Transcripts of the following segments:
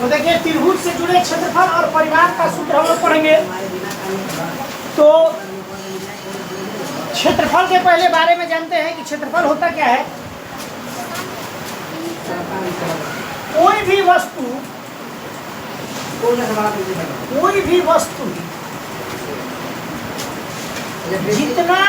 तो देखिए त्रिभुज से जुड़े क्षेत्रफल और परिमाप का सूत्र हम लोग पढ़ेंगे। तो क्षेत्रफल के पहले बारे में जानते हैं कि क्षेत्रफल होता क्या है। कोई भी वस्तु जितना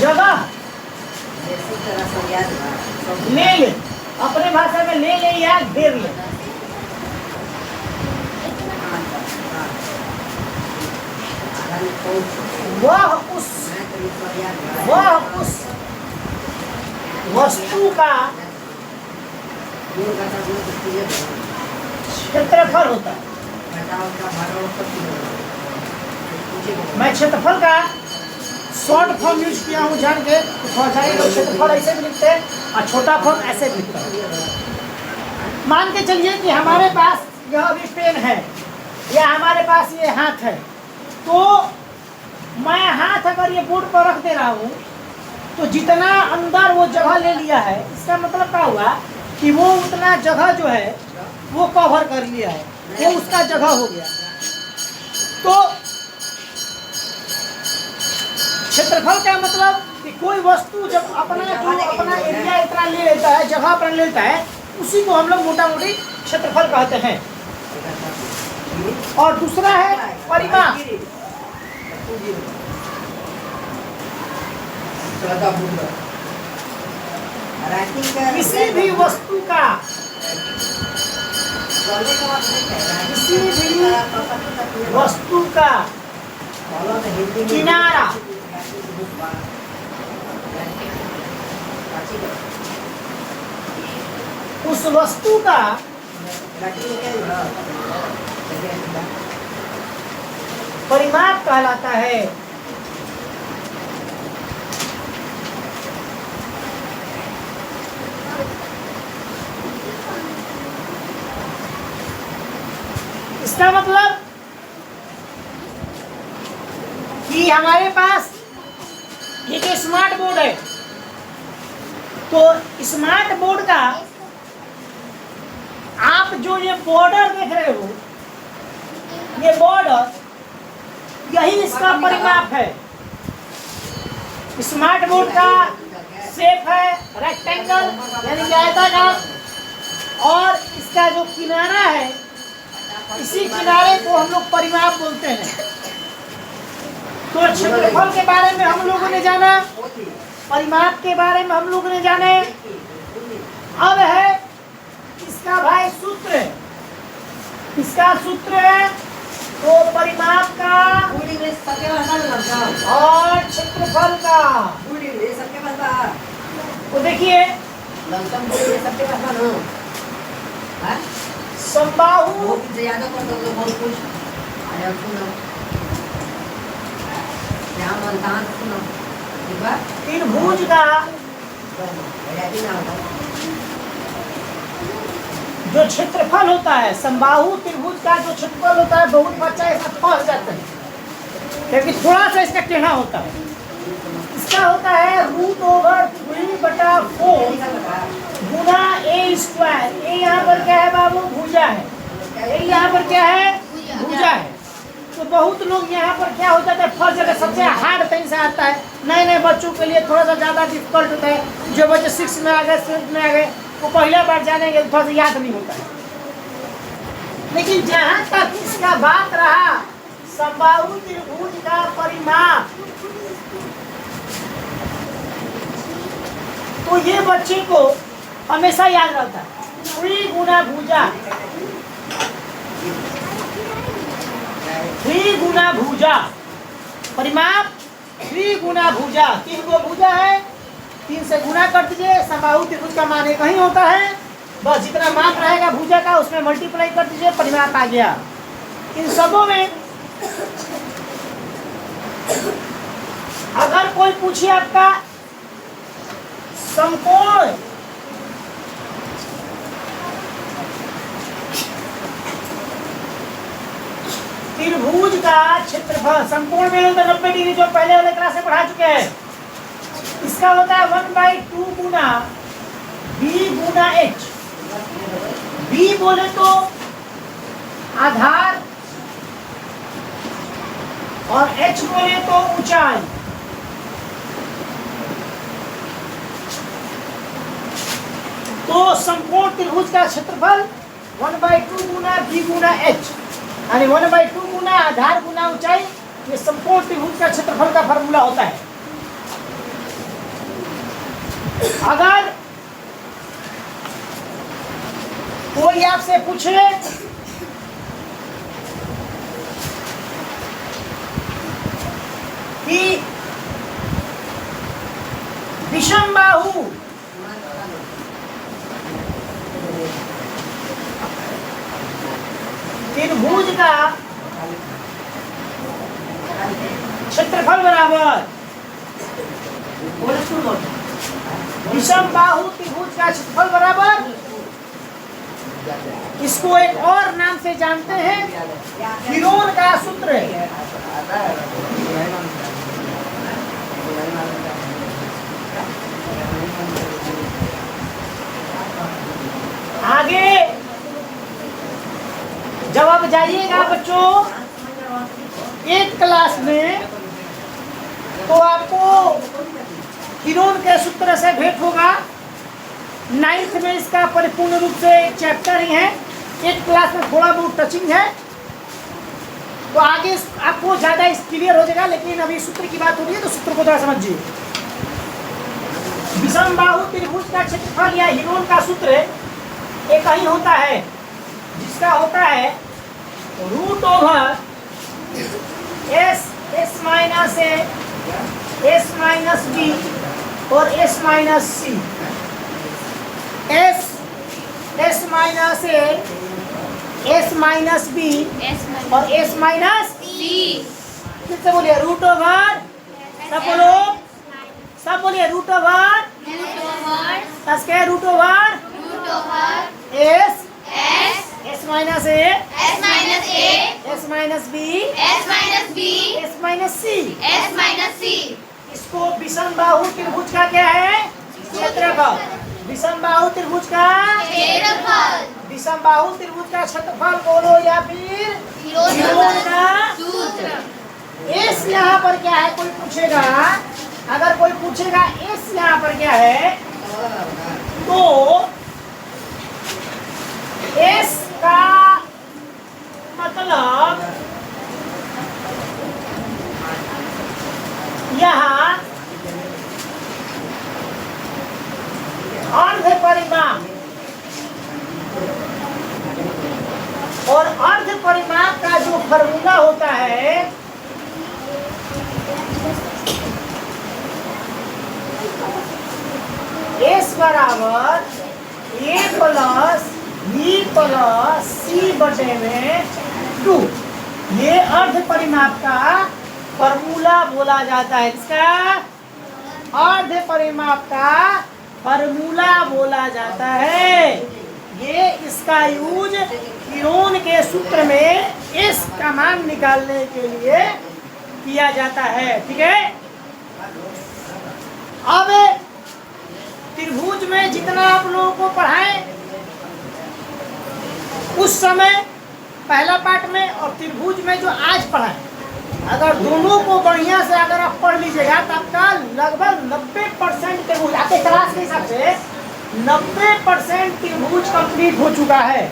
जगह ले ले, अपने भाषा में ले या घेर ले, वह उस वस्तु का क्षेत्रफल होता है। मैं क्षेत्रफल का शॉर्ट फॉर्म यूज किया हूँ जान के, तो क्षेत्रफल ऐसे भी लिखते हैं और छोटा फॉर्म ऐसे भी लिखते हैं। मान के चलिए कि हमारे पास यह अभी पेन है या हमारे पास ये हाथ है, तो मैं हाथ अगर ये बोर्ड पर रख दे रहा हूँ तो जितना अंदर वो जगह ले लिया है, इसका मतलब क्या हुआ कि वो उतना जगह जो है वो कवर कर लिया है, वो उसका जगह हो गया। तो क्षेत्रफल का मतलब कि कोई वस्तु जब अपना एरिया इतना ले लेता है, जगह अपना ले लेता है, उसी को हम लोग मोटा मोटी क्षेत्रफल कहते हैं। और दूसरा है परिमाप। किसी भी वस्तु का किनारा उस वस्तु का परिमाप कहलाता है। इसका मतलब कि हमारे पास ये जो स्मार्ट बोर्ड है, तो स्मार्ट बोर्ड का आप जो ये बॉर्डर देख रहे हो, ये बॉर्डर यही इसका परिमाप है। स्मार्ट बोर्ड का शेप है रेक्टेंगल यानी कि आयताकार, और इसका जो किनारा है, इसी किनारे को हम लोग परिमाप बोलते हैं। तो क्षेत्रफल के बारे में हम लोगों ने जाना, परिमाप के बारे में हम लोगों ने जाने। अब है इसका भाई सूत्र, इसका सूत्र है तो परिमाप का और क्षेत्रफल का। तो देखिए समबाहु त्रिभुज का जो क्षेत्रफल होता है, समबाहु त्रिभुज का जो क्षेत्रफल होता है, बहुत बच्चा ऐसा फंस जाता है क्योंकि थोड़ा सा इसका टेढ़ा होता है। इसका होता है √3/4 गुना a²। ए यहाँ पर क्या है बाबू? भुजा है। ए यहाँ पर क्या है? भुजा है। तो बहुत लोग यहाँ पर क्या हो जाता है, फंस जाता है। सबसे हार्ड थिंग से आता है, नए नए बच्चों के लिए थोड़ा सा ज़्यादा डिफिकल्ट होता है। जो बच्चे 6 में आ गए, 7 में आ गए, वो पहला बार जानेंगे तो थोड़ा सा याद नहीं होता है। लेकिन जहाँ तक इसका बात रहा समबाहु त्रिभुज का परिमाप, तो ये बच्चे को हमेशा याद रहता है 3 गुना भुजा, 3 गुना भुजा परिमाप, 3 गुना भुजा। 3 को भुजा है, 3 से गुना कर दीजिए। समबाहु त्रिभुज का मान एक ही होता है, बस जितना मान रहेगा भुजा का उसमें मल्टीप्लाई कर दीजिए, परिमाप आ गया। इन सबों में अगर कोई पूछे आपका समकोण त्रिभुज का क्षेत्रफल, समकोण में होता है 90 डिग्री, जो पहले वाले क्लास में पढ़ा चुके हैं। इसका होता है 1/2 गुना b गुना h, b बोले तो आधार और h बोले तो ऊंचाई। तो समकोण त्रिभुज का क्षेत्रफल 1/2 गुना b गुना h, यानी 1/2 गुना आधार गुना ऊंचाई, ये समकोण त्रिभुज का क्षेत्रफल का फार्मूला होता है। अगर कोई आपसे पूछे कि विषमबाहु त्रिभुज का क्षेत्रफल बराबर, विषमबाहु त्रिभुज का क्षेत्रफल बराबर, इसको एक और नाम से जानते हैं हीरोन का सूत्र है। आगे जब आप जाइएगा बच्चों एक क्लास में, तो आपको हीरोन के सूत्र से भेंट होगा। 9th में इसका परिपूर्ण रूप से चैप्टर ही है, एक क्लास में थोड़ा बहुत टचिंग है, तो आगे आपको ज़्यादा क्लियर हो जाएगा। लेकिन अभी सूत्र की बात हो रही है तो सूत्र को थोड़ा समझिए। विषमबाहु त्रिभुज का क्षेत्रफल या हीरोन का सूत्र एक ही होता है, जिसका होता है root over s minus a, s minus b और s minus c। s minus a, s minus b और s माइनस c। फिर से बोलिए रूट ओवर, सब बोलिए root over, square root over s minus a, s minus b, s minus c। इसको विषमबाहु त्रिभुज का क्या है? क्षेत्रफल। विषमबाहु त्रिभुज का विषमबाहु त्रिभुज का क्षेत्रफल बोलो या फिर हीरोन का सूत्र। s यहाँ पर क्या है कोई पूछेगा, अगर कोई पूछेगा s यहाँ पर क्या है, तो s का मतलब यहाँ अर्ध परिमाप और अर्ध परिमाप का जो फॉर्मूला होता है s बराबर a plus b plus c बटे में 2, ये अर्ध परिमाप का फॉर्मूला बोला जाता है। इसका अर्ध परिमाप का फॉर्मूला बोला जाता है। ये इसका यूज हीरोन के सूत्र में s का मान निकालने के लिए किया जाता है। ठीक है, अब त्रिभुज में जितना आप लोगों को पढ़ाएं उस समय पहला पार्ट में और त्रिभुज में जो आज पढ़ाएं, अगर दोनों को बढ़िया से अगर आप पढ़ लीजिएगा तो आपका लगभग 90% त्रिभुज आपके क्लास के हिसाब से 90% त्रिभुज कंप्लीट हो चुका है।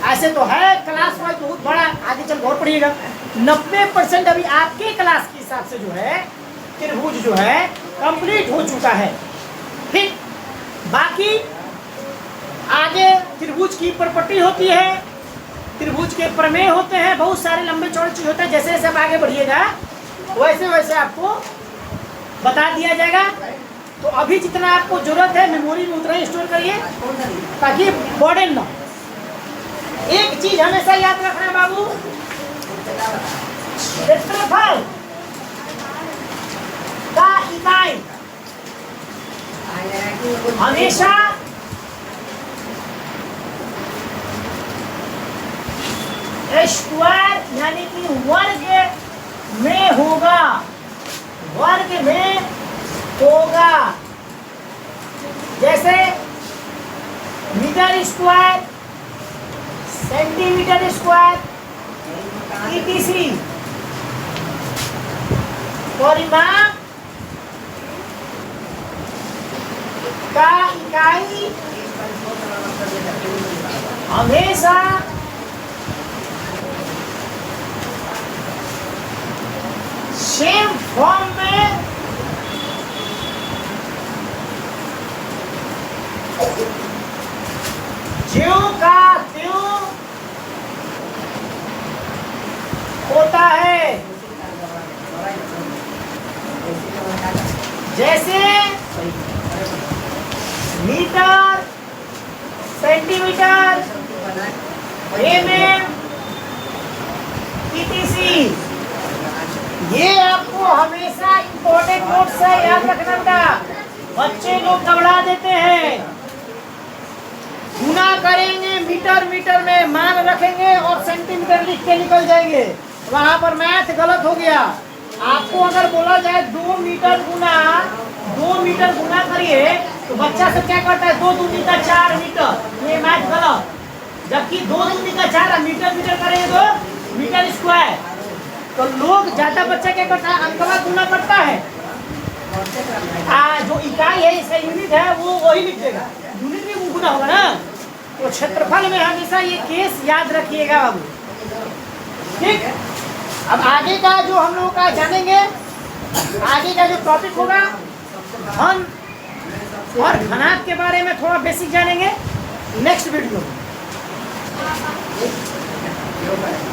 ऐसे तो है क्लास वाइज बहुत बड़ा, आगे चल और पढ़िएगा। 90% अभी आपके क्लास के हिसाब से जो है त्रिभुज जो है कंप्लीट हो चुका है। ठीक, बाकी आगे त्रिभुज की प्रॉपर्टी होती है, त्रिभुज के प्रमेय होते हैं, बहुत सारे लंबे चौड़े चीज होते हैं। जैसे जैसे आप आगे बढ़िएगा वैसे वैसे आपको बता दिया जाएगा। तो अभी जितना आपको जरूरत है मेमोरी में उतना ही स्टोर करिए ताकि बर्डन ना। एक चीज हमेशा याद रखना बाबू, क्षेत्रफल का इकाई हमेशा स्क्वायर यानी कि वर्ग में होगा, वर्ग में होगा। जैसे metre square, centimetre square, etc. परिमाप का इकाई हमेशा सेम फॉर्म में ज्यों का त्यों होता है। जैसे मीटर, सेंटीमीटर, mm, etc. ये आपको हमेशा इम्पोर्टेंट नोट से याद रखना बेटा। बच्चे लोग घबरा देते हैं, गुना करेंगे मीटर मीटर में मान रखेंगे और सेंटीमीटर लिख के निकल जाएंगे, वहां पर मैथ गलत हो गया। आपको अगर बोला जाए 2 मीटर गुना करिए तो बच्चा सब क्या करता है 2 दूनी का 4 मीटर, ये मैथ गलत। जबकि 2 दूनी का 4 मीटर करेंगे तो मीटर स्क्वायर। तो लोग ज्यादा बच्चा क्या करता है अंकवा गुना करता है, जो इकाई है इसका यूनिट है वो वही लिख देगा, यूनिट भी वो गुना होगा ना। तो क्षेत्रफल में हमेशा ये केस याद रखिएगा बाबू, ठीक। अब आगे का जो हम लोगों का जानेंगे, आगे का जो टॉपिक होगा घन और घनाभ के बारे में थोड़ा बेसिक जानेंगे नेक्स्ट वीडियो में।